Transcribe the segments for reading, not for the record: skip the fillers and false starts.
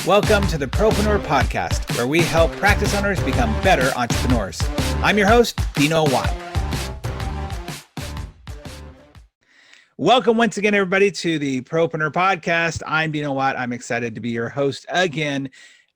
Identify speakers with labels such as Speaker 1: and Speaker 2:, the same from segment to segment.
Speaker 1: Welcome to the Propreneur Podcast, where we help practice owners become better entrepreneurs. I'm your host, Dino Watt. Welcome once again, everybody, to the Propreneur Podcast. I'm Dino Watt. I'm excited to be your host again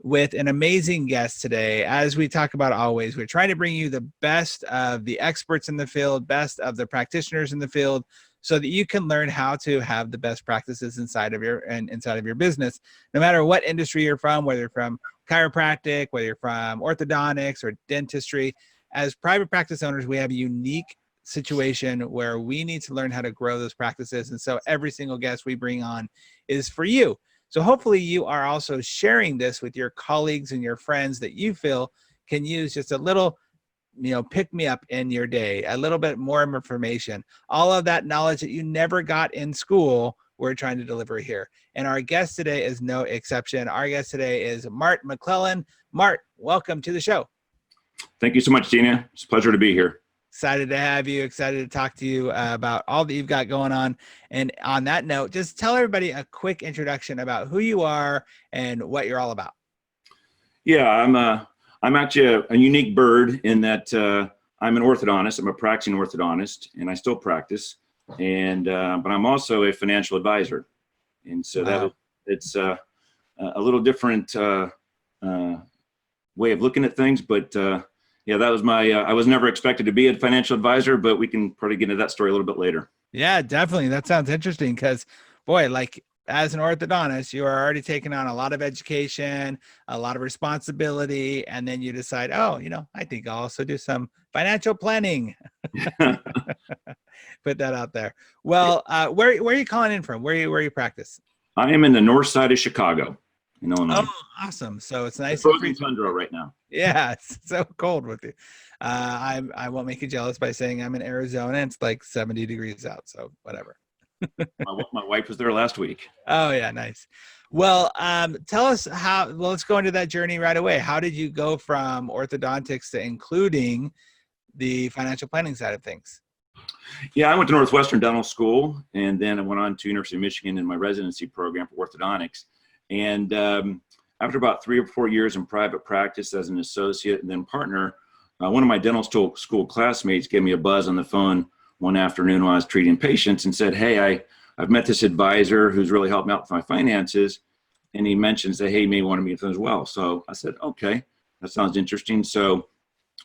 Speaker 1: with an amazing guest today. As we talk about always, we're trying to bring you the best of the experts in the field, best of the practitioners in the field, so that you can learn how to have the best practices inside of your business, no matter what industry you're from, whether you're from chiropractic, whether you're from orthodontics or dentistry. As private practice owners, we have a unique situation where we need to learn how to grow those practices. And so every single guest we bring on is for you. So hopefully you are also sharing this with your colleagues and your friends that you feel can use just a little pick me up in your day, a little bit more information, all of that knowledge that you never got in school, we're trying to deliver here. And our guest today is no exception. Our guest today is Mart McClellan. Mart, welcome to the show.
Speaker 2: Thank you so much, Tina. It's a pleasure to be here.
Speaker 1: Excited to have you, excited to talk to you about all that you've got going on. And on that note, just tell everybody a quick introduction about who you are and what you're all about.
Speaker 2: Yeah, I'm actually a unique bird in that I'm an orthodontist. I'm a practicing orthodontist, and I still practice. And but I'm also a financial advisor, and so it's a little different way of looking at things. But yeah, that was my. I was never expected to be a financial advisor, but we can probably get into that story a little bit later.
Speaker 1: Yeah, definitely. That sounds interesting because, boy, like, as an orthodontist, you are already taking on a lot of education, a lot of responsibility, and then you decide, I think I'll also do some financial planning. Put that out there. Well, where are you calling in from? Where you practice?
Speaker 2: I am in the north side of Chicago, in Illinois.
Speaker 1: Oh, awesome. So it's nice.
Speaker 2: Frozen tundra right now.
Speaker 1: Yeah, it's so cold with you. I won't make you jealous by saying I'm in Arizona. It's like 70 degrees out, so whatever.
Speaker 2: My wife was there last week.
Speaker 1: Oh yeah, nice. Well, tell us let's go into that journey right away. How did you go from orthodontics to including the financial planning side of things?
Speaker 2: Yeah, I went to Northwestern Dental School, and then I went on to University of Michigan in my residency program for orthodontics. And after about 3 or 4 years in private practice as an associate and then partner, one of my dental school classmates gave me a buzz on the phone one afternoon while I was treating patients and said, "Hey, I've met this advisor who's really helped me out with my finances." And he mentions that, "Hey, you may want to meet with him as well." So I said, "Okay, that sounds interesting." So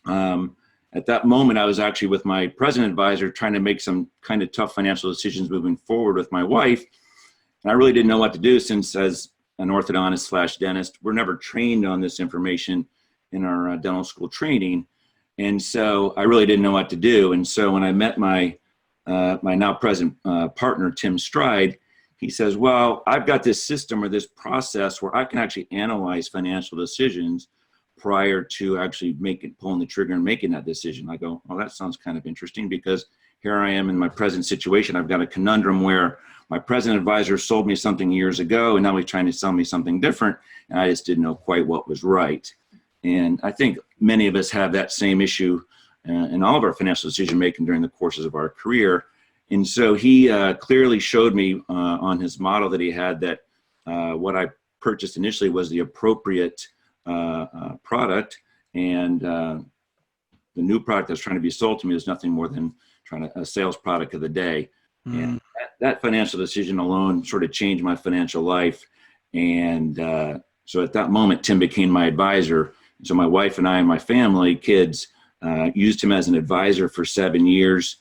Speaker 2: at that moment, I was actually with my present advisor trying to make some kind of tough financial decisions moving forward with my wife. And I really didn't know what to do since, as an orthodontist / dentist, we're never trained on this information in our dental school training. And so I really didn't know what to do. And so when I met my now present partner, Tim Streid, he says, "Well, I've got this system or this process where I can actually analyze financial decisions prior to actually pulling the trigger and making that decision." I go, "Well, that sounds kind of interesting, because here I am in my present situation. I've got a conundrum where my present advisor sold me something years ago, and now he's trying to sell me something different, and I just didn't know quite what was right." And I think many of us have that same issue in all of our financial decision making during the courses of our career. And so he clearly showed me on his model that he had that what I purchased initially was the appropriate product, and the new product that's trying to be sold to me is nothing more than a sales product of the day. And that financial decision alone sort of changed my financial life. And so at that moment, Tim became my advisor. So my wife and I and my family, kids, used him as an advisor for 7 years.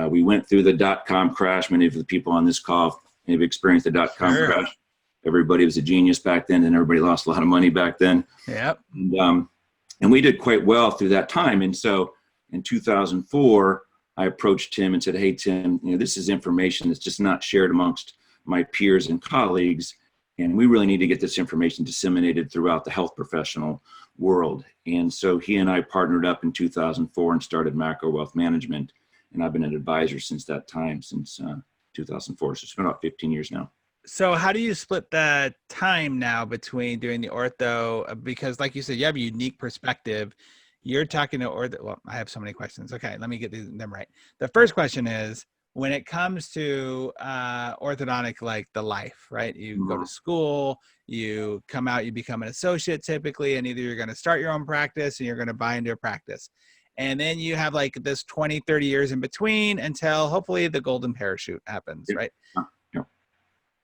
Speaker 2: We went through the .com crash. Many of the people on this call have experienced the .com crash. Everybody was a genius back then, and everybody lost a lot of money back then.
Speaker 1: Yep.
Speaker 2: And we did quite well through that time. And so in 2004, I approached Tim and said, "Hey, Tim, this is information that's just not shared amongst my peers and colleagues. And we really need to get this information disseminated throughout the health professional world." And so he and I partnered up in 2004 and started Macro Wealth Management. And I've been an advisor since that time, since 2004. So it's been about 15 years now.
Speaker 1: So how do you split the time now between doing the ortho? Because like you said, you have a unique perspective. You're talking to ortho. Well, I have so many questions. Okay, let me get them right. The first question is, when it comes to orthodontic, like the life, right? You go to school, you come out, you become an associate typically, and either you're going to start your own practice and you're going to buy into a practice. And then you have like this 20, 30 years in between until hopefully the golden parachute happens, right?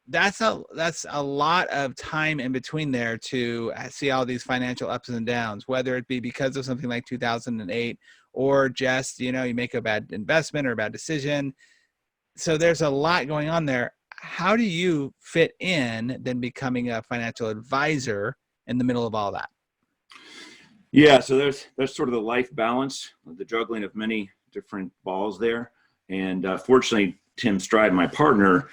Speaker 1: That's a lot of time in between there to see all these financial ups and downs, whether it be because of something like 2008 or just, you make a bad investment or a bad decision. So there's a lot going on there. How do you fit in then becoming a financial advisor in the middle of all that?
Speaker 2: Yeah, so there's sort of the life balance, the juggling of many different balls there. And fortunately, Tim Streid, my partner,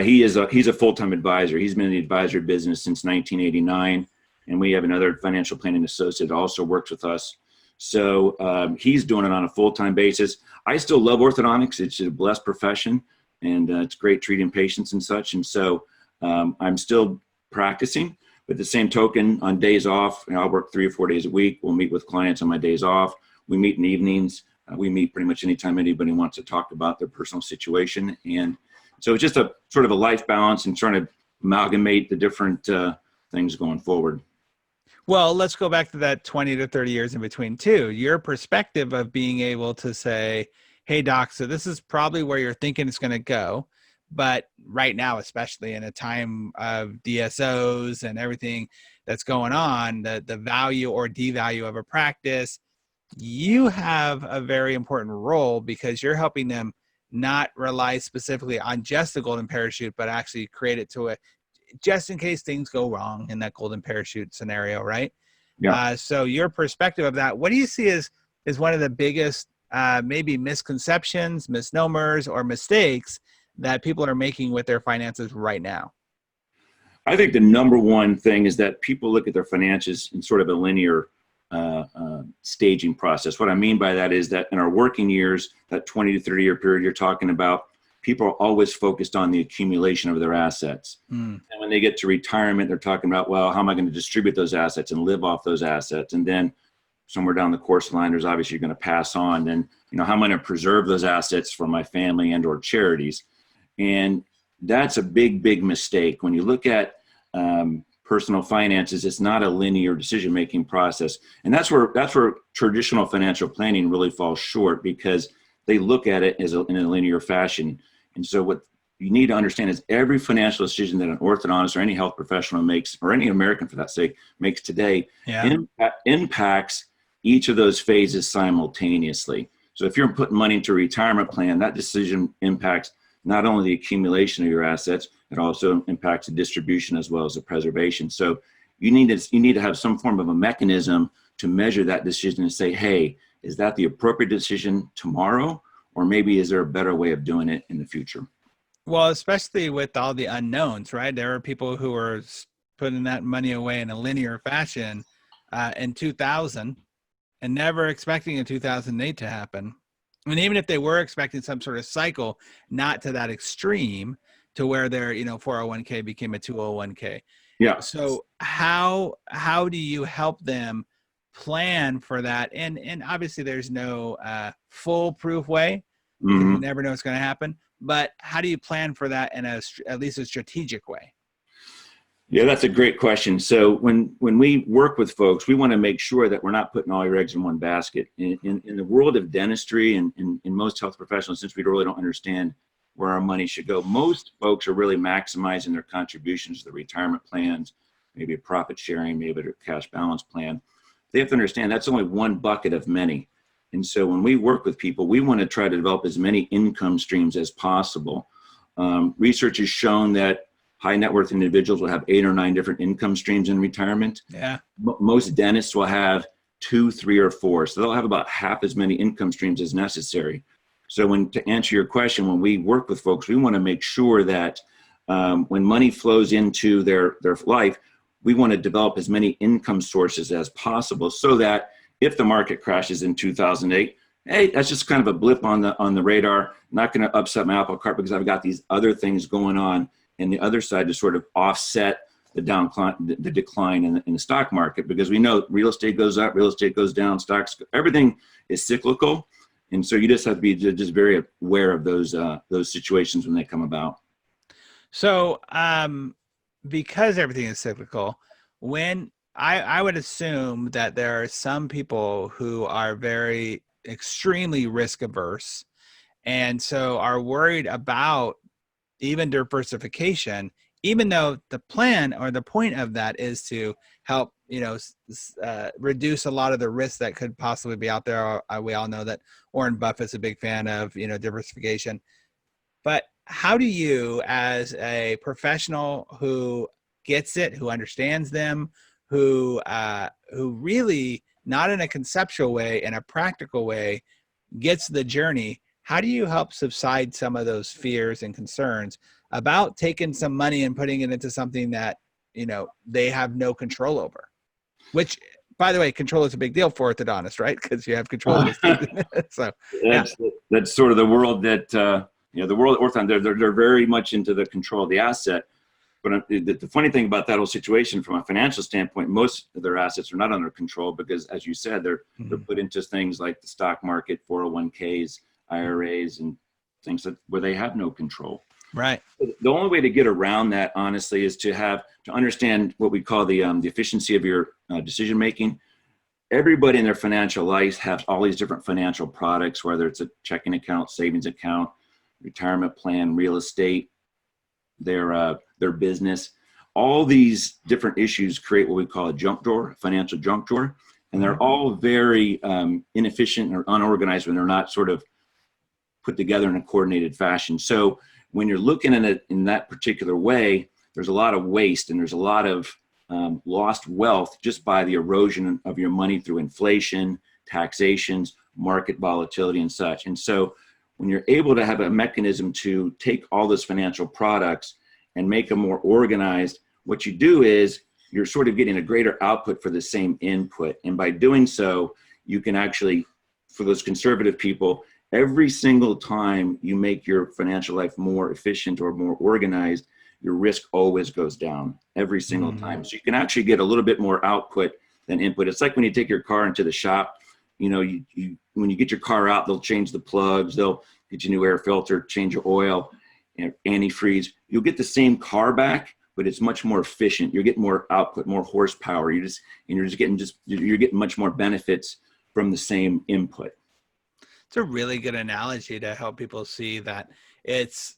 Speaker 2: he's a full-time advisor. He's been in the advisory business since 1989, and we have another financial planning associate that also works with us. So he's doing it on a full-time basis. I still love orthodontics. It's a blessed profession, and it's great treating patients and such. And so I'm still practicing. But the same token, on days off, I'll work 3 or 4 days a week. We'll meet with clients on my days off. We meet in the evenings. We meet pretty much anytime anybody wants to talk about their personal situation. And so it's just a sort of a life balance and trying to amalgamate the different things going forward.
Speaker 1: Well, let's go back to that 20 to 30 years in between too. Your perspective of being able to say, hey, doc, so this is probably where you're thinking it's going to go. But right now, especially in a time of DSOs and everything that's going on, the value or devalue of a practice, you have a very important role because you're helping them not rely specifically on just the golden parachute, but actually create it to just in case things go wrong in that golden parachute scenario, right?
Speaker 2: Yeah.
Speaker 1: So your perspective of that, what do you see as one of the biggest maybe misconceptions, misnomers, or mistakes that people are making with their finances right now?
Speaker 2: I think the number one thing is that people look at their finances in sort of a linear staging process. What I mean by that is that in our working years, that 20 to 30 year period you're talking about, people are always focused on the accumulation of their assets. And when they get to retirement, they're talking about, well, how am I going to distribute those assets and live off those assets? And then somewhere down the course of the line, there's obviously going to pass on. Then, how am I going to preserve those assets for my family and or charities? And that's a big, big mistake. When you look at personal finances, it's not a linear decision-making process. And that's where traditional financial planning really falls short, because they look at it in a linear fashion. And so what you need to understand is every financial decision that an orthodontist or any health professional makes, or any American for that sake, makes today, impacts each of those phases simultaneously. So if you're putting money into a retirement plan, that decision impacts not only the accumulation of your assets, it also impacts the distribution as well as the preservation. So you need to have some form of a mechanism to measure that decision and say, hey, is that the appropriate decision tomorrow? Or maybe is there a better way of doing it in the future?
Speaker 1: Well, especially with all the unknowns, right? There are people who are putting that money away in a linear fashion in 2000 and never expecting a 2008 to happen. And even if they were expecting some sort of cycle, not to that extreme to where their 401k became a 201k.
Speaker 2: Yeah.
Speaker 1: So how do you help them plan for that? And obviously there's no foolproof way, because you never know what's going to happen. But how do you plan for that in at least a strategic way?
Speaker 2: Yeah, that's a great question. So when we work with folks, we want to make sure that we're not putting all your eggs in one basket. In the world of dentistry and in most health professionals, since we really don't understand where our money should go, most folks are really maximizing their contributions to the retirement plans, maybe a profit sharing, maybe a cash balance plan. They have to understand that's only one bucket of many. And so when we work with people, we want to try to develop as many income streams as possible. Research has shown that high net worth individuals will have 8 or 9 different income streams in retirement.
Speaker 1: Yeah.
Speaker 2: Most dentists will have 2, 3, or 4. So they'll have about half as many income streams as necessary. So to answer your question, when we work with folks, we want to make sure that when money flows into their life, we want to develop as many income sources as possible, so that if the market crashes in 2008, hey, that's just kind of a blip on the radar. Not going to upset my apple cart because I've got these other things going on in the other side to sort of offset the decline in the stock market, because we know real estate goes up, real estate goes down, stocks, everything is cyclical. And so you just have to be just very aware of those situations when they come about.
Speaker 1: So, because everything is cyclical, when I would assume that there are some people who are very extremely risk averse, and so are worried about even diversification, even though the plan or the point of that is to help, reduce a lot of the risks that could possibly be out there. We all know that Warren Buffett's a big fan of, diversification. But how do you, as a professional who gets it, who understands them, who really, not in a conceptual way, in a practical way, gets the journey, how do you help subside some of those fears and concerns about taking some money and putting it into something that, they have no control over? Which, by the way, control is a big deal for orthodontists, right? Because you have control of those things. So
Speaker 2: that's sort of the world that, the world of orthodontics, they're very much into the control of the asset. But the funny thing about that whole situation from a financial standpoint, most of their assets are not under control because, as you said, they're put into things like the stock market, 401ks, IRAs, and things where they have no control.
Speaker 1: Right.
Speaker 2: The only way to get around that, honestly, is to understand what we call the efficiency of your decision making. Everybody in their financial life has all these different financial products, whether it's a checking account, savings account, retirement plan, real estate, their business. All these different issues create what we call a junk drawer, financial junk drawer, and they're all very inefficient or unorganized when they're not sort of put together in a coordinated fashion. So when you're looking at it in that particular way, there's a lot of waste and there's a lot of lost wealth just by the erosion of your money through inflation, taxations, market volatility, and such. And so when you're able to have a mechanism to take all those financial products and make them more organized, what you do is you're sort of getting a greater output for the same input. And by doing so, you can actually, for those conservative people, every single time you make your financial life more efficient or more organized, your risk always goes down every single time. So you can actually get a little bit more output than input. It's like when you take your car into the shop, when you get your car out, they'll change the plugs, they'll get you a new air filter, change your oil, antifreeze. You'll get the same car back, but it's much more efficient. You're getting more output, more horsepower. You're getting much more benefits from the same input.
Speaker 1: It's a really good analogy to help people see that it's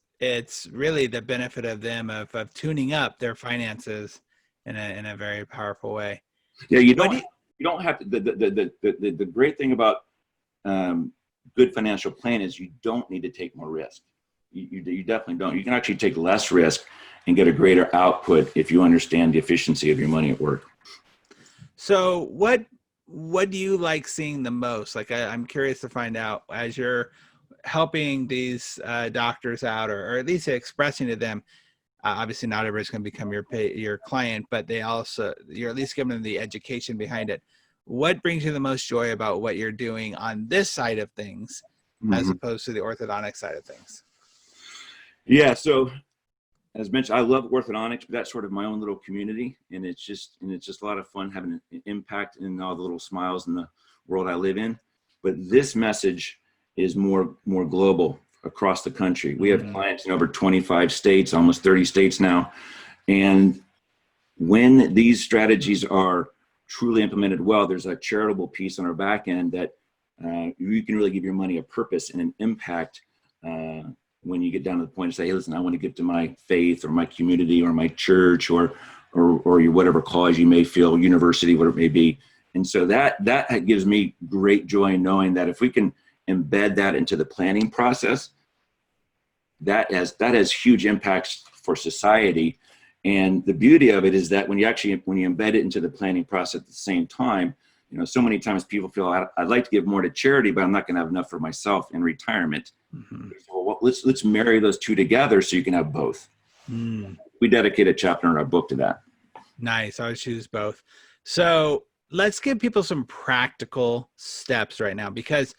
Speaker 1: really the benefit of them of tuning up their finances in a very powerful way.
Speaker 2: Yeah, you don't have to. The great thing about good financial plan is you don't need to take more risk. You definitely don't. You can actually take less risk and get a greater output if you understand the efficiency of your money at work.
Speaker 1: So what do you like seeing the most? Like, I'm curious to find out as you're helping these doctors out, or at least expressing to them, obviously not everybody's going to become your client, but you're at least giving them the education behind it. What brings you the most joy about what you're doing on this side of things, as opposed to the orthodontic side of things?
Speaker 2: Yeah. So as mentioned, I love orthodontics, but that's sort of my own little community. And it's just a lot of fun having an impact in all the little smiles in the world I live in. But this message is more global across the country. We have clients in over 25 states, almost 30 states now. And when these strategies are truly implemented well, there's a charitable piece on our back end that you can really give your money a purpose and an impact when you get down to the point of say, hey, listen, I want to give to my faith or my community or my church or your whatever cause you may feel, university, whatever it may be. And so that gives me great joy in knowing that if we can embed that into the planning process, that has huge impacts for society. And the beauty of it is that when you embed it into the planning process at the same time, so many times people feel I'd like to give more to charity, but I'm not going to have enough for myself in retirement. So, well, let's marry those two together so you can have both. We dedicate a chapter in our book to that.
Speaker 1: Nice. I would choose both. So let's give people some practical steps right now, because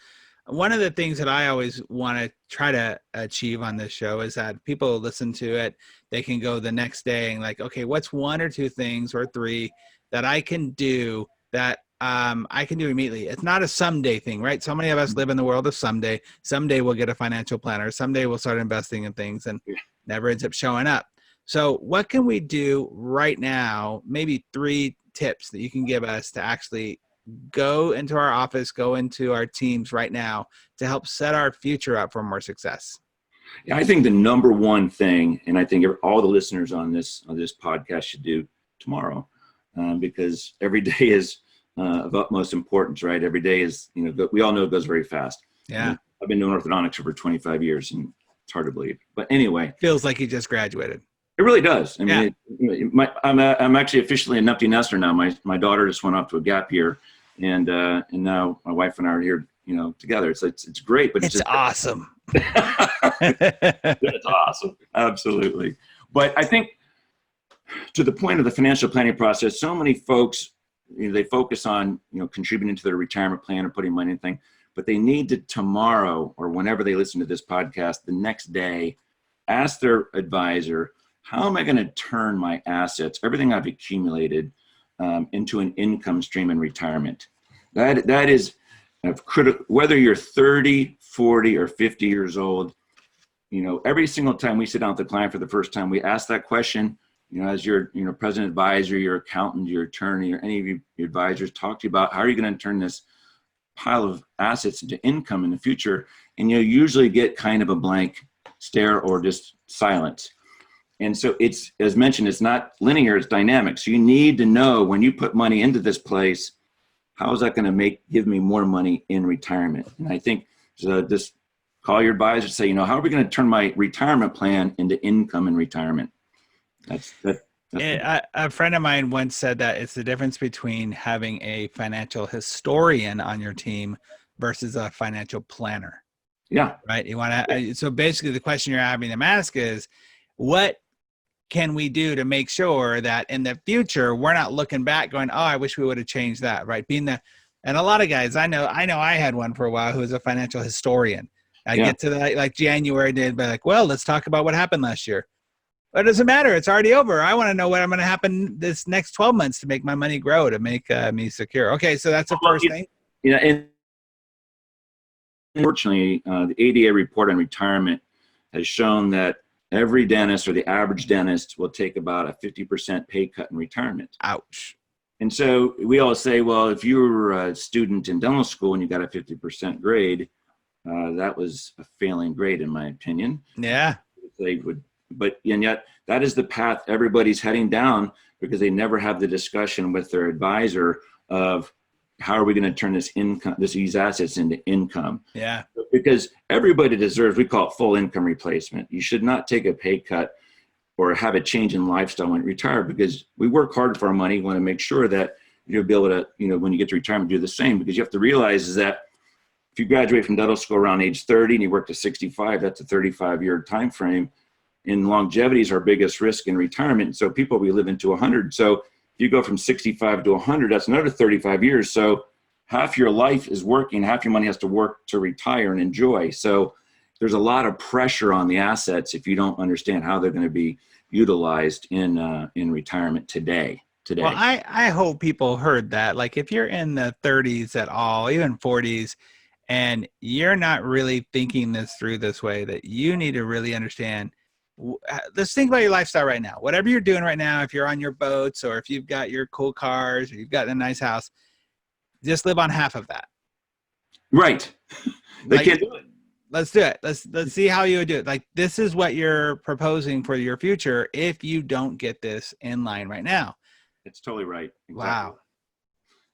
Speaker 1: one of the things that I always want to try to achieve on this show is that people listen to it, they can go the next day and like, okay, what's one or two things or three that I can do that I can do immediately. It's not a someday thing, right? So many of us live in the world of someday. Someday we'll get a financial planner. Someday we'll start investing in things and never ends up showing up. So what can we do right now? Maybe 3 tips that you can give us to actually go into our office, go into our teams right now to help set our future up for more success.
Speaker 2: Yeah, I think the number one thing, and I think all the listeners on this podcast should do tomorrow, because every day is of utmost importance, right? Every day is, we all know it goes very fast.
Speaker 1: Yeah.
Speaker 2: I've been doing orthodontics for 25 years, and it's hard to believe. But anyway,
Speaker 1: feels like you just graduated.
Speaker 2: It really does. I mean, I'm actually officially an empty nester now. My daughter just went off to a gap year, and now my wife and I are here, together. It's great, but
Speaker 1: it's awesome.
Speaker 2: It's awesome. Absolutely. But I think to the point of the financial planning process, so many folks, they focus on, contributing to their retirement plan or putting money in thing, but they need to tomorrow or whenever they listen to this podcast, the next day, ask their advisor, how am I going to turn my assets, everything I've accumulated, into an income stream in retirement? That is critical. Whether you're 30, 40, or 50 years old, every single time we sit down with the client for the first time, we ask that question. As your president advisor, your accountant, your attorney, or any of your advisors talk to you about how are you going to turn this pile of assets into income in the future, and you'll usually get kind of a blank stare or just silence. And so it's, as mentioned, it's not linear, it's dynamic. So you need to know when you put money into this place, how is that going to give me more money in retirement? And I think just call your advisor and say, how are we going to turn my retirement plan into income in retirement?
Speaker 1: A friend of mine once said that it's the difference between having a financial historian on your team versus a financial planner.
Speaker 2: Yeah.
Speaker 1: Right. You want to, so basically the question you're having them ask is, what can we do to make sure that in the future, we're not looking back going, oh, I wish we would have changed that, right? And a lot of guys, I know I had one for a while who was a financial historian. I get to like January, they'd be like, well, let's talk about what happened last year. But it doesn't matter. It's already over. I want to know what I'm going to happen this next 12 months to make my money grow, to make me secure. Okay. So that's the first thing.
Speaker 2: And unfortunately, the ADA report on retirement has shown that every dentist or the average dentist will take about a 50% pay cut in retirement.
Speaker 1: Ouch.
Speaker 2: And so we all say, well, if you were a student in dental school and you got a 50% grade, that was a failing grade, in my opinion.
Speaker 1: Yeah.
Speaker 2: And yet that is the path everybody's heading down, because they never have the discussion with their advisor of how are we going to turn these assets into income?
Speaker 1: Yeah.
Speaker 2: Because everybody deserves, we call it full income replacement. You should not take a pay cut or have a change in lifestyle when you retire, because we work hard for our money. We want to make sure that you'll be able to, when you get to retirement, do the same, because you have to realize is that if you graduate from dental school around age 30 and you work to 65, that's a 35-year time frame. And longevity is our biggest risk in retirement. So people will be living to 100. So if you go from 65 to 100, that's another 35 years. So half your life is working, half your money has to work to retire and enjoy. So there's a lot of pressure on the assets if you don't understand how they're going to be utilized in retirement today.
Speaker 1: Well, I hope people heard that. Like if you're in the 30s at all, even 40s, and you're not really thinking this through this way, that you need to really understand. Let's think about your lifestyle right now. Whatever you're doing right now, if you're on your boats or if you've got your cool cars or you've got a nice house, just live on half of that.
Speaker 2: Right. They can't do it.
Speaker 1: Let's do it. Let's see how you would do it. Like this is what you're proposing for your future if you don't get this in line right now.
Speaker 2: It's totally right. Exactly.
Speaker 1: Wow.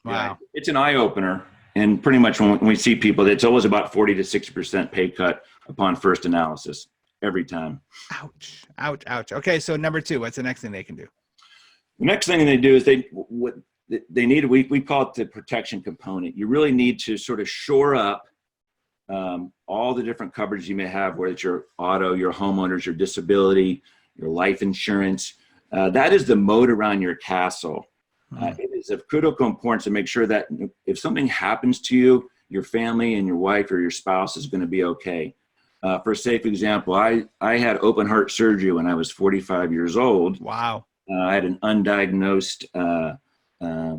Speaker 2: Yeah, it's an eye opener. And pretty much when we see people, it's always about 40 to 60% pay cut upon first analysis. Every time.
Speaker 1: Ouch, ouch, ouch. Okay, so number 2, what's the next thing they can do?
Speaker 2: The next thing they do is they need, we call it the protection component. You really need to sort of shore up all the different coverage you may have, whether it's your auto, your homeowners, your disability, your life insurance. That is the moat around your castle. It is of critical importance to make sure that if something happens to you, your family and your wife or your spouse is going to be okay. For a safe example, I had open heart surgery when I was 45 years old.
Speaker 1: Wow.
Speaker 2: I had an undiagnosed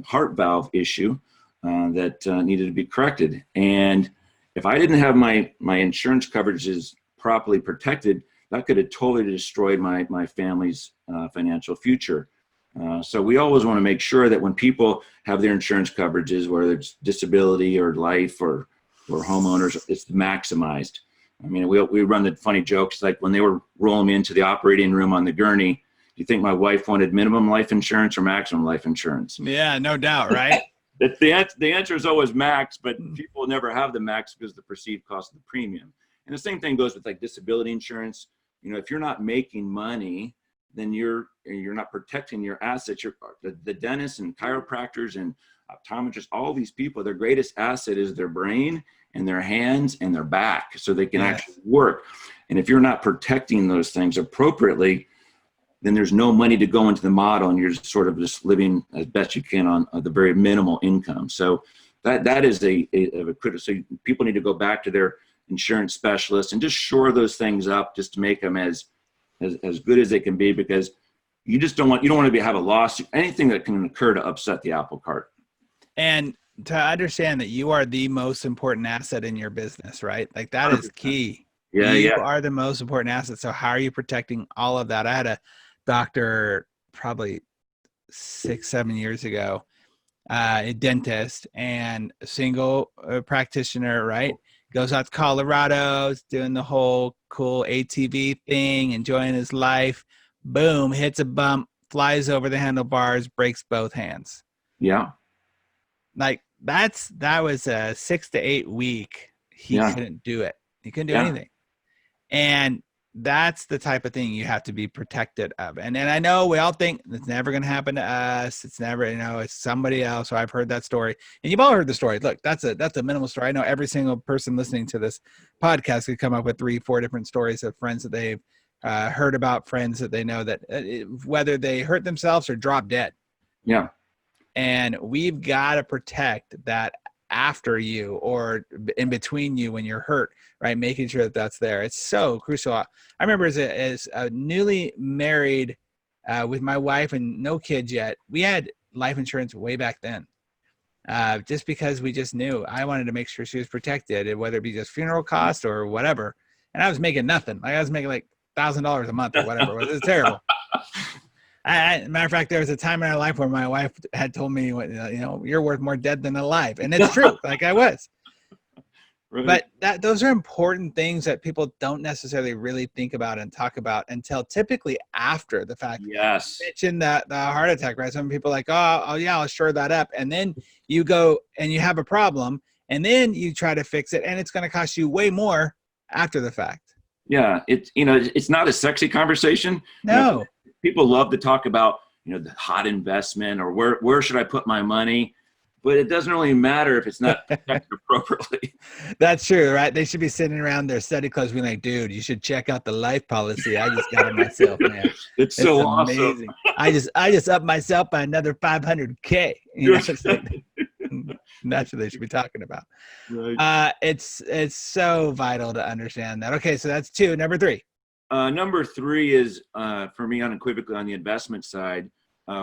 Speaker 2: heart valve issue. that needed to be corrected. And if I didn't have my insurance coverages properly protected, that could have totally destroyed my family's financial future. So we always want to make sure that when people have their insurance coverages, whether it's disability or life or homeowners, it's maximized. I mean, we run the funny jokes, like when they were rolling me into the operating room on the gurney, do you think my wife wanted minimum life insurance or maximum life insurance?
Speaker 1: Yeah, no doubt, right?
Speaker 2: The answer is always max, but people never have the max because of the perceived cost of the premium. And the same thing goes with like disability insurance. You know, if you're not making money, then you're not protecting your assets. The dentists and chiropractors and optometrists, all these people, their greatest asset is their brain and their hands and their back, so they can actually work. And if you're not protecting those things appropriately, then there's no money to go into the model, and you're sort of just living as best you can on the very minimal income. So that is a critical. So people need to go back to their insurance specialist and just shore those things up, just to make them as good as they can be, because you don't want to have a lawsuit, anything that can occur to upset the apple cart.
Speaker 1: And to understand that you are the most important asset in your business, right? Like that 100%. Is key.
Speaker 2: Yeah,
Speaker 1: you are the most important asset. So how are you protecting all of that? I had a doctor probably 6-7 years ago, a dentist and a single practitioner, right? Goes out to Colorado, doing the whole cool ATV thing, enjoying his life. Boom, hits a bump, flies over the handlebars, breaks both hands.
Speaker 2: Yeah.
Speaker 1: Like that was a 6 to 8 week. He couldn't do it. He couldn't do anything. And that's the type of thing you have to be protected of. And I know we all think it's never going to happen to us. It's never, it's somebody else. So I've heard that story, and you've all heard the story. Look, that's a minimal story. I know every single person listening to this podcast could come up with 3-4 different stories of friends that they've heard about, friends that they know that whether they hurt themselves or drop dead.
Speaker 2: Yeah.
Speaker 1: And we've got to protect that after you or in between you when you're hurt, right? Making sure that that's there. It's so crucial. I remember as a newly married with my wife and no kids yet, we had life insurance way back then. Just because we just knew I wanted to make sure she was protected, whether it be just funeral costs or whatever. And I was making nothing. Like I was making like $1,000 a month or whatever. It was terrible. Matter of fact, there was a time in our life where my wife had told me, you're worth more dead than alive. And it's true. Like I was. Right. But those are important things that people don't necessarily really think about and talk about until typically after the fact.
Speaker 2: Yes.
Speaker 1: Mention the heart attack, right? Some people are like, oh yeah, I'll shore that up. And then you go and you have a problem and then you try to fix it, and it's going to cost you way more after the fact.
Speaker 2: Yeah. It's not a sexy conversation.
Speaker 1: No.
Speaker 2: People love to talk about, the hot investment or where should I put my money? But it doesn't really matter if it's not protected appropriately.
Speaker 1: That's true, right? They should be sitting around their study clothes being like, dude, you should check out the life policy I just got it myself, man.
Speaker 2: It's so
Speaker 1: amazing.
Speaker 2: Awesome.
Speaker 1: I just upped myself by another $500K. That's what they should be talking about. Right. It's so vital to understand that. Okay, so that's 2. Number 3.
Speaker 2: Number 3 is, for me, unequivocally on the investment side,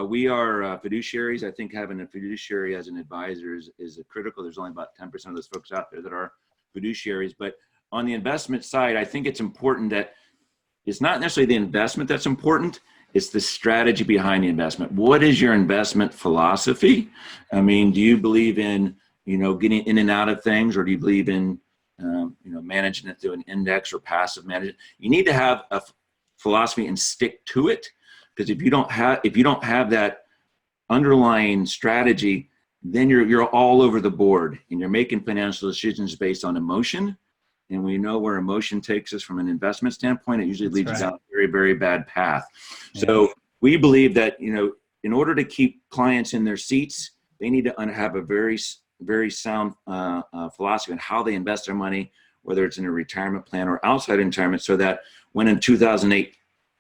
Speaker 2: we are fiduciaries. I think having a fiduciary as an advisor is critical. There's only about 10% of those folks out there that are fiduciaries. But on the investment side, I think it's important that it's not necessarily the investment that's important. It's the strategy behind the investment. What is your investment philosophy? I mean, do you believe in, getting in and out of things, or do you believe in managing it through an index or passive management? You need to have a philosophy and stick to it, because if you don't have that underlying strategy, then you're all over the board and you're making financial decisions based on emotion. And we know where emotion takes us from an investment standpoint. It usually leads us down a very, very bad path. Yeah. So we believe that, in order to keep clients in their seats, they need to have a very, very sound philosophy on how they invest their money, whether it's in a retirement plan or outside retirement, so that when in 2008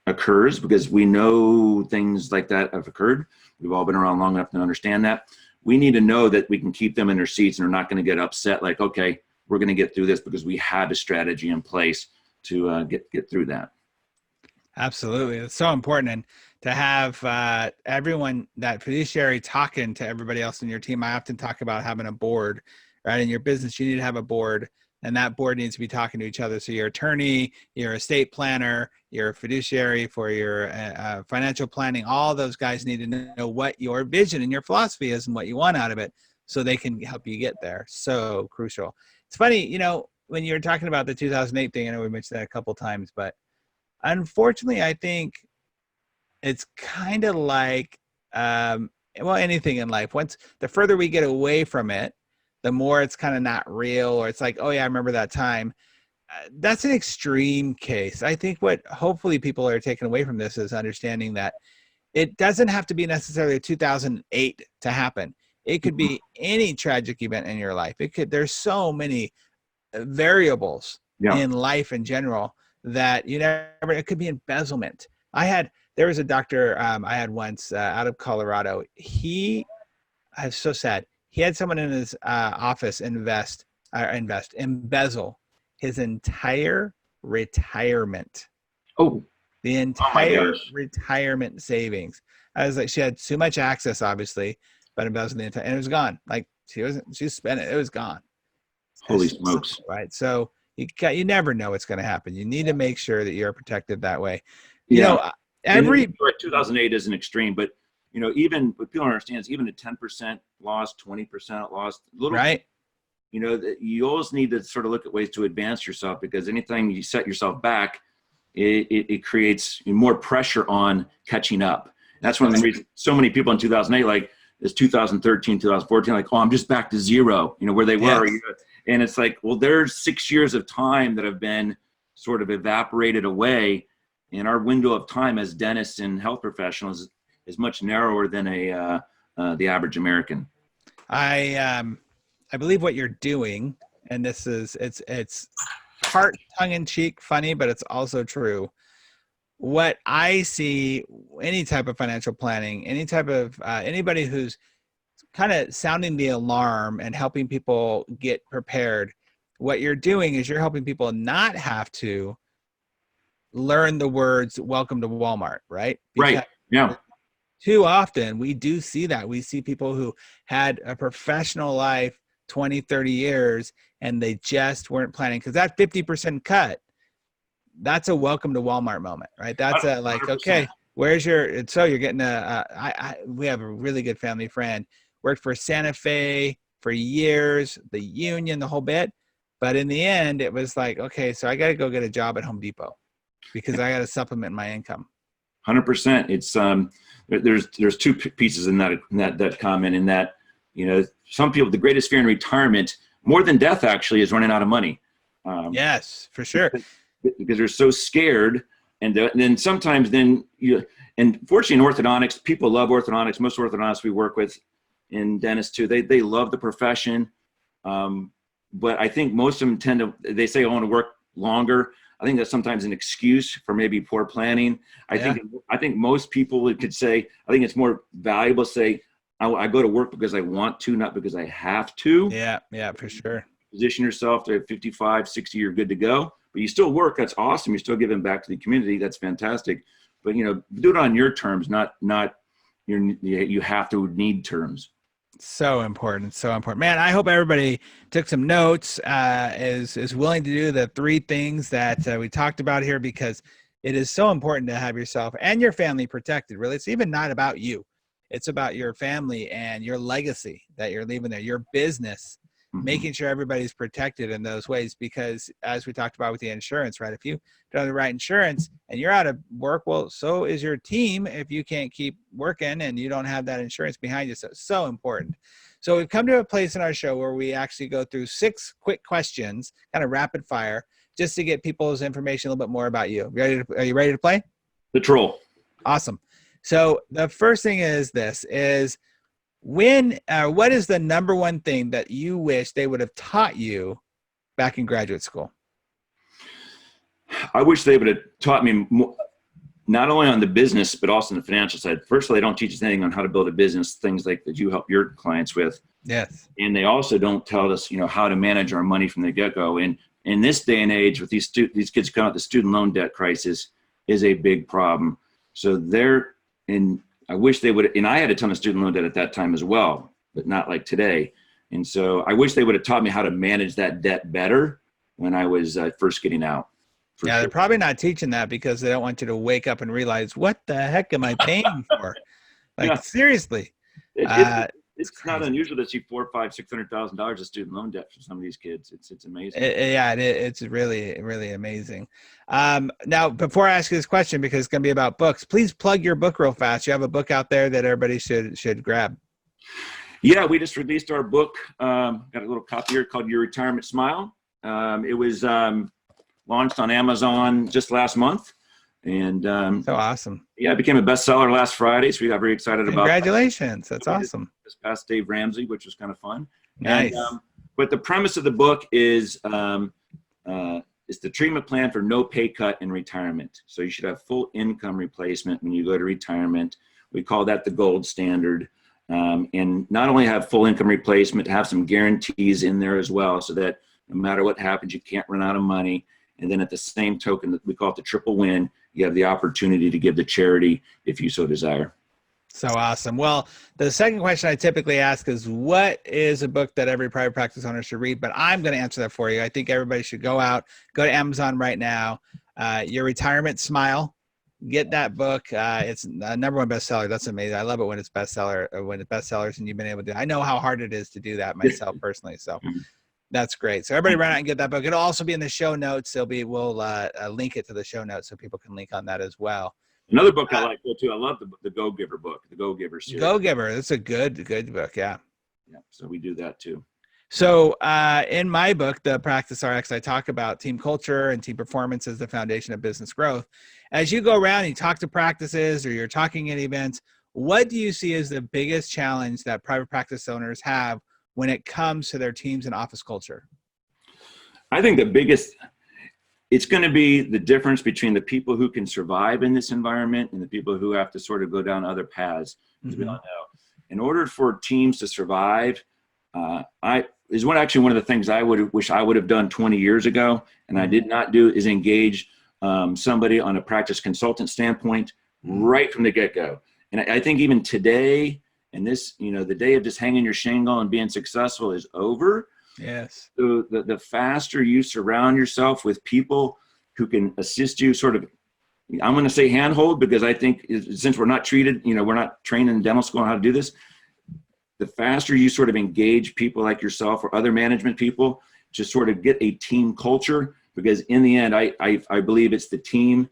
Speaker 2: occurs, because we know things like that have occurred, we've all been around long enough to understand that, we need to know that we can keep them in their seats and they're not going to get upset like, okay, we're going to get through this because we have a strategy in place to get through that.
Speaker 1: Absolutely. It's so important. And to have everyone, that fiduciary, talking to everybody else in your team. I often talk about having a board, right? In your business, you need to have a board, and that board needs to be talking to each other. So your attorney, your estate planner, your fiduciary for your financial planning, all those guys need to know what your vision and your philosophy is and what you want out of it, so they can help you get there. So crucial. It's funny, you know, when you're talking about the 2008 thing, I know we mentioned that a couple times, but unfortunately, I think it's kind of like, well, anything in life. Once the further we get away from it, the more it's kind of not real, or it's like, oh yeah, I remember that time. That's an extreme case. I think what hopefully people are taking away from this is understanding that it doesn't have to be necessarily 2008 to happen. It could be any tragic event in your life. There's so many variables in life in general that you never, it could be embezzlement. There was a doctor I had once out of Colorado. I was so sad. He had someone in his office embezzle his entire retirement.
Speaker 2: Oh,
Speaker 1: the entire retirement savings. I was like, she had too much access, obviously, but embezzled the entire, and it was gone. Like she spent it. It was gone.
Speaker 2: Holy smokes.
Speaker 1: Right. So you never know what's going to happen. You need to make sure that you're protected that way. You know,
Speaker 2: 2008 is an extreme, but you know, even what people don't understand is even a 10% loss, 20% loss, right. You know, you always need to sort of look at ways to advance yourself, because anytime you set yourself back, it creates more pressure on catching up. That's one of the reasons so many people in 2008, like it's 2013, 2014, like, oh, I'm just back to zero, you know, where they were.
Speaker 1: Yes.
Speaker 2: And it's like, well, there's 6 years of time that have been sort of evaporated away. And our window of time as dentists and health professionals is much narrower than the average American.
Speaker 1: I believe what you're doing, and this is, it's part tongue in cheek funny, but it's also true. What I see, any type of financial planning, any type of anybody who's kind of sounding the alarm and helping people get prepared, what you're doing is you're helping people not have to learn the words "Welcome to Walmart," right? Because
Speaker 2: right. Yeah.
Speaker 1: Too often we do see that. We see people who had a professional life 20, 30 years, and they just weren't planning, because that 50% cut, that's a welcome to Walmart moment, right? That's a like, 100%. Okay, where's your, so you're getting we have a really good family friend, worked for Santa Fe for years, the union, the whole bit. But in the end, it was like, okay, so I got to go get a job at Home Depot because I got to supplement my income.
Speaker 2: 100%. It's there's two pieces in that comment, in that, you know, some people, the greatest fear in retirement, more than death actually, is running out of money.
Speaker 1: Yes, for sure.
Speaker 2: Because they're so scared. And then sometimes and fortunately in orthodontics, people love orthodontics. Most orthodontists we work with, in dentists too, they love the profession. But I think most of them they say, I want to work longer. I think that's sometimes an excuse for maybe poor planning. I think most people could say, I think it's more valuable to say, I go to work because I want to, not because I have to.
Speaker 1: Yeah, for sure.
Speaker 2: Position yourself to 55, 60, you're good to go. But you still work. That's awesome. You're still giving back to the community. That's fantastic. But, you know, do it on your terms, not you have to need terms.
Speaker 1: So important. So important, man. I hope everybody took some notes, is willing to do the 3 things that we talked about here, because it is so important to have yourself and your family protected. Really, it's even not about you. It's about your family and your legacy that you're leaving there, your business, making sure everybody's protected in those ways. Because as we talked about with the insurance, right? If you don't have the right insurance and you're out of work, well, so is your team if you can't keep working and you don't have that insurance behind you. So it's so important. So we've come to a place in our show where we actually go through 6 quick questions, kind of rapid fire, just to get people's information a little bit more about you. Are you ready to play?
Speaker 2: The troll.
Speaker 1: Awesome. So the first thing is what is the number one thing that you wish they would have taught you back in graduate school?
Speaker 2: I wish they would have taught me more, not only on the business, but also on the financial side. First of all, they don't teach us anything on how to build a business, things like that you help your clients with.
Speaker 1: Yes.
Speaker 2: And they also don't tell us, you know, how to manage our money from the get-go. And in this day and age, with these kids coming out, the student loan debt crisis is a big problem. So and I wish they would, and I had a ton of student loan debt at that time as well, but not like today. And so I wish they would have taught me how to manage that debt better when I was first getting out.
Speaker 1: Yeah, sure. They're probably not teaching that because they don't want you to wake up and realize, what the heck am I paying for? Like, yeah. Seriously.
Speaker 2: It's not unusual to see $400,000, $600,000 of student loan debt for some of these kids. It's amazing.
Speaker 1: It's really, really amazing. Now, before I ask you this question, because it's going to be about books, please plug your book real fast. You have a book out there that everybody should grab.
Speaker 2: Yeah, we just released our book. Got a little copy here called Your Retirement Smile. It was launched on Amazon just last month. And
Speaker 1: so awesome.
Speaker 2: Yeah, it became a bestseller last Friday, so we got very excited about that.
Speaker 1: Congratulations. That's awesome.
Speaker 2: This past Dave Ramsey, which was kind of fun.
Speaker 1: Nice.
Speaker 2: And, but the premise of the book is it's the treatment plan for no pay cut in retirement. So you should have full income replacement when you go to retirement. We call that the gold standard. And not only have full income replacement, have some guarantees in there as well, so that no matter what happens, you can't run out of money. And then at the same token, we call it the triple win. You have the opportunity to give to charity if you so desire.
Speaker 1: So awesome. Well, the second question I typically ask is, what is a book that every private practice owner should read? But I'm going to answer that for you. I think everybody should go to Amazon right now. Your Retirement Smile. Get that book. It's a #1 bestseller. That's amazing. I love it when it's bestseller, when it's bestsellers, and you've been able to. I know how hard it is to do that myself personally. So that's great. So everybody run out and get that book. It'll also be in the show notes. We'll link it to the show notes so people can link on that as well.
Speaker 2: Another book I like too. I love the Go Giver book, the Go Giver series.
Speaker 1: Go Giver. That's a good book. Yeah.
Speaker 2: Yeah. So we do that too.
Speaker 1: So in my book, The Practice RX, I talk about team culture and team performance as the foundation of business growth. As you go around and you talk to practices or you're talking at events, what do you see as the biggest challenge that private practice owners have when it comes to their teams and office culture?
Speaker 2: I think the biggest, it's going to be the difference between the people who can survive in this environment and the people who have to sort of go down other paths. Mm-hmm. We all know. In order for teams to survive, one of the things I wish I would have done 20 years ago, and I did not do, is engage somebody on a practice consultant standpoint right from the get-go. And I think even today, and this, the day of just hanging your shingle and being successful is over.
Speaker 1: Yes.
Speaker 2: So the faster you surround yourself with people who can assist you, sort of, I'm going to say handhold, because I think since we're not treated, we're not trained in dental school on how to do this. The faster you sort of engage people like yourself or other management people to sort of get a team culture, because in the end, I believe it's the team.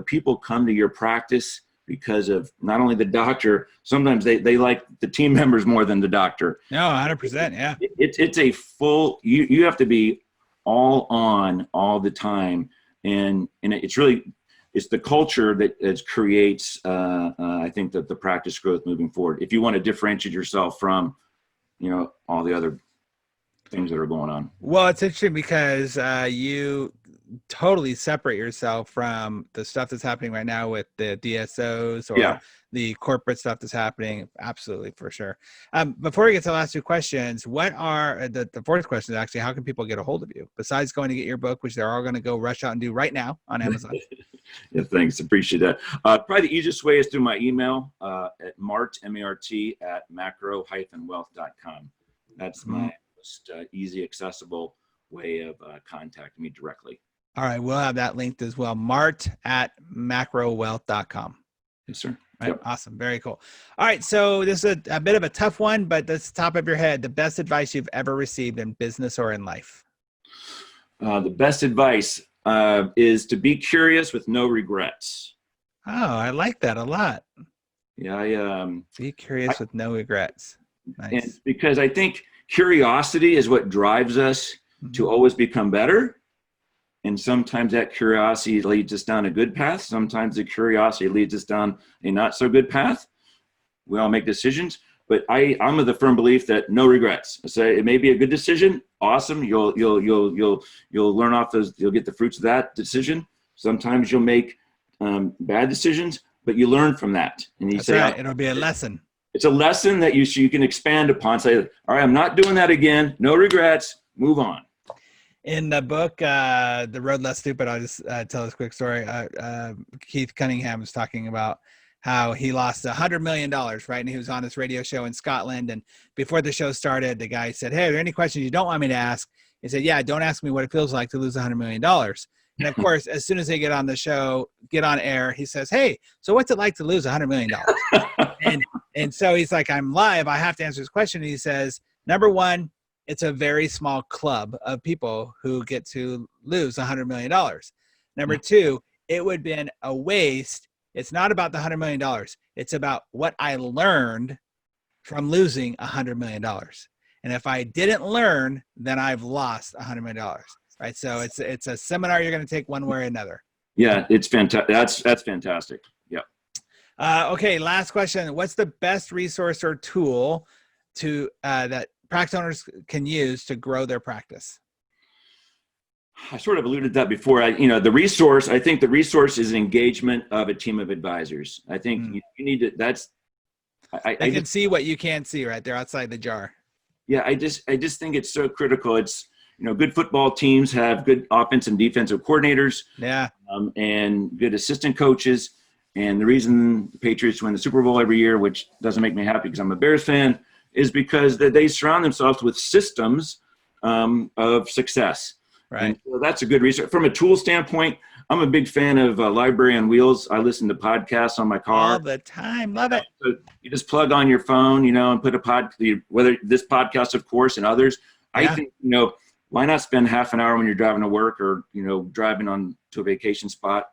Speaker 2: People come to your practice because of not only the doctor, sometimes they like the team members more than the doctor.
Speaker 1: No, 100%. Yeah.
Speaker 2: It's a full, you have to be all on all the time. And it's the culture that creates, I think, that the practice growth moving forward. If you want to differentiate yourself from, all the other things that are going on.
Speaker 1: Well, it's interesting because you totally separate yourself from the stuff that's happening right now with the DSOs or the corporate stuff that's happening. Absolutely, for sure. Before we get to the last two questions, what are the fourth question is actually, how can people get a hold of you besides going to get your book, which they're all going to go rush out and do right now on Amazon?
Speaker 2: Yeah, thanks. Appreciate that. Probably the easiest way is through my email at Mart, M-A-R-T, @macro-wealth.com. That's my most easy, accessible way of contacting me directly.
Speaker 1: All right. We'll have that linked as well. Mart@macrowealth.com.
Speaker 2: Yes, sir.
Speaker 1: Right.
Speaker 2: Yep.
Speaker 1: Awesome. Very cool. All right. So this is a bit of a tough one, but that's the top of your head. The best advice you've ever received in business or in life?
Speaker 2: The best advice is to be curious with no regrets.
Speaker 1: Oh, I like that a lot.
Speaker 2: Yeah.
Speaker 1: Be curious with no regrets. Nice.
Speaker 2: And because I think curiosity is what drives us to always become better. And sometimes that curiosity leads us down a good path. Sometimes the curiosity leads us down a not so good path. We all make decisions, but I'm of the firm belief that no regrets. I say it may be a good decision. Awesome. You'll learn off those. You'll get the fruits of that decision. Sometimes you'll make bad decisions, but you learn from that. And you say,
Speaker 1: right. It'll be a lesson.
Speaker 2: It's a lesson that you can expand upon. Say, all right, I'm not doing that again. No regrets. Move on.
Speaker 1: In the book, The Road Less Stupid, I'll just tell this quick story. Keith Cunningham was talking about how he lost $100 million, right? And he was on this radio show in Scotland. And before the show started, the guy said, "Hey, are there any questions you don't want me to ask?" He said, "Yeah, don't ask me what it feels like to lose $100 million." And of course, as soon as they get on the show, get on air, he says, "Hey, so what's it like to lose $100 million?" and so he's like, "I'm live. I have to answer this question." And he says, "Number one, it's a very small club of people who get to lose $100 million. Number two, it would have been a waste. It's not about the $100 million. It's about what I learned from losing $100 million. And if I didn't learn, then I've lost $100 million." Right. So it's a seminar you're going to take one way or another.
Speaker 2: Yeah, it's fantastic. That's fantastic. Yeah.
Speaker 1: Okay. Last question. What's the best resource or tool that practice owners can use to grow their practice?
Speaker 2: I sort of alluded to that before. I think the resource is engagement of a team of advisors. I think you need to, I can
Speaker 1: see what you can't see right there outside the jar.
Speaker 2: Yeah. I just think it's so critical. It's, good football teams have good offense and defensive coordinators.
Speaker 1: Yeah.
Speaker 2: And good assistant coaches. And the reason the Patriots win the Super Bowl every year, which doesn't make me happy because I'm a Bears fan, is because they surround themselves with systems of success.
Speaker 1: Right.
Speaker 2: And so that's a good resource. From a tool standpoint, I'm a big fan of Library on Wheels. I listen to podcasts on my car
Speaker 1: all the time. Love it.
Speaker 2: So you just plug on your phone, and put whether this podcast, of course, and others. Yeah. I think, why not spend half an hour when you're driving to work or, driving on to a vacation spot,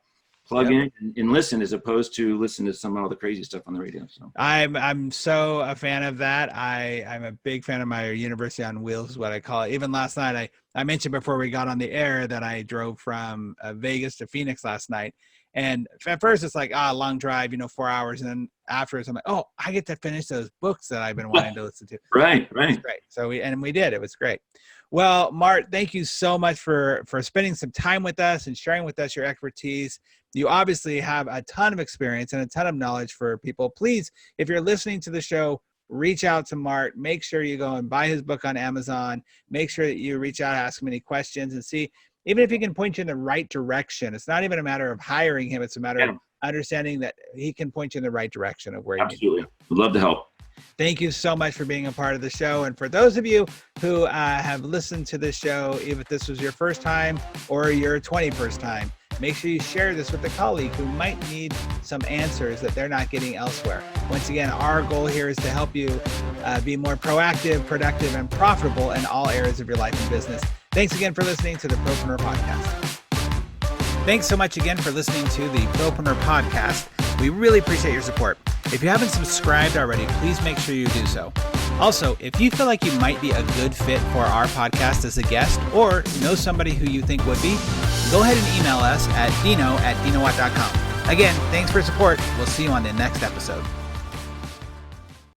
Speaker 2: plug in and listen, as opposed to listen to some of all the crazy stuff on the radio. So
Speaker 1: I'm so a fan of that. I'm a big fan of my University on Wheels is what I call it. Even last night, I mentioned before we got on the air that I drove from Vegas to Phoenix last night. And at first it's like, long drive, 4 hours. And then afterwards I'm like, oh, I get to finish those books that I've been wanting to listen to.
Speaker 2: Right.
Speaker 1: Great. So we did. It was great. Well, Mart, thank you so much for spending some time with us and sharing with us your expertise. You obviously have a ton of experience and a ton of knowledge for people. Please, if you're listening to the show, reach out to Mart. Make sure you go and buy his book on Amazon. Make sure that you reach out, ask him any questions, and see, even if he can point you in the right direction. It's not even a matter of hiring him. It's a matter of understanding that he can point you in the right direction of where you need to go.
Speaker 2: Absolutely. Would love to help.
Speaker 1: Thank you so much for being a part of the show. And for those of you who have listened to this show, even if this was your first time or your 21st time, make sure you share this with a colleague who might need some answers that they're not getting elsewhere. Once again, our goal here is to help you be more proactive, productive, and profitable in all areas of your life and business. Thanks again for listening to the Propreneur Podcast. Thanks so much again for listening to the Propreneur Podcast. We really appreciate your support. If you haven't subscribed already, please make sure you do so. Also, if you feel like you might be a good fit for our podcast as a guest or know somebody who you think would be, go ahead and email us at dino@dinowatt.com. Again, thanks for support. We'll see you on the next episode.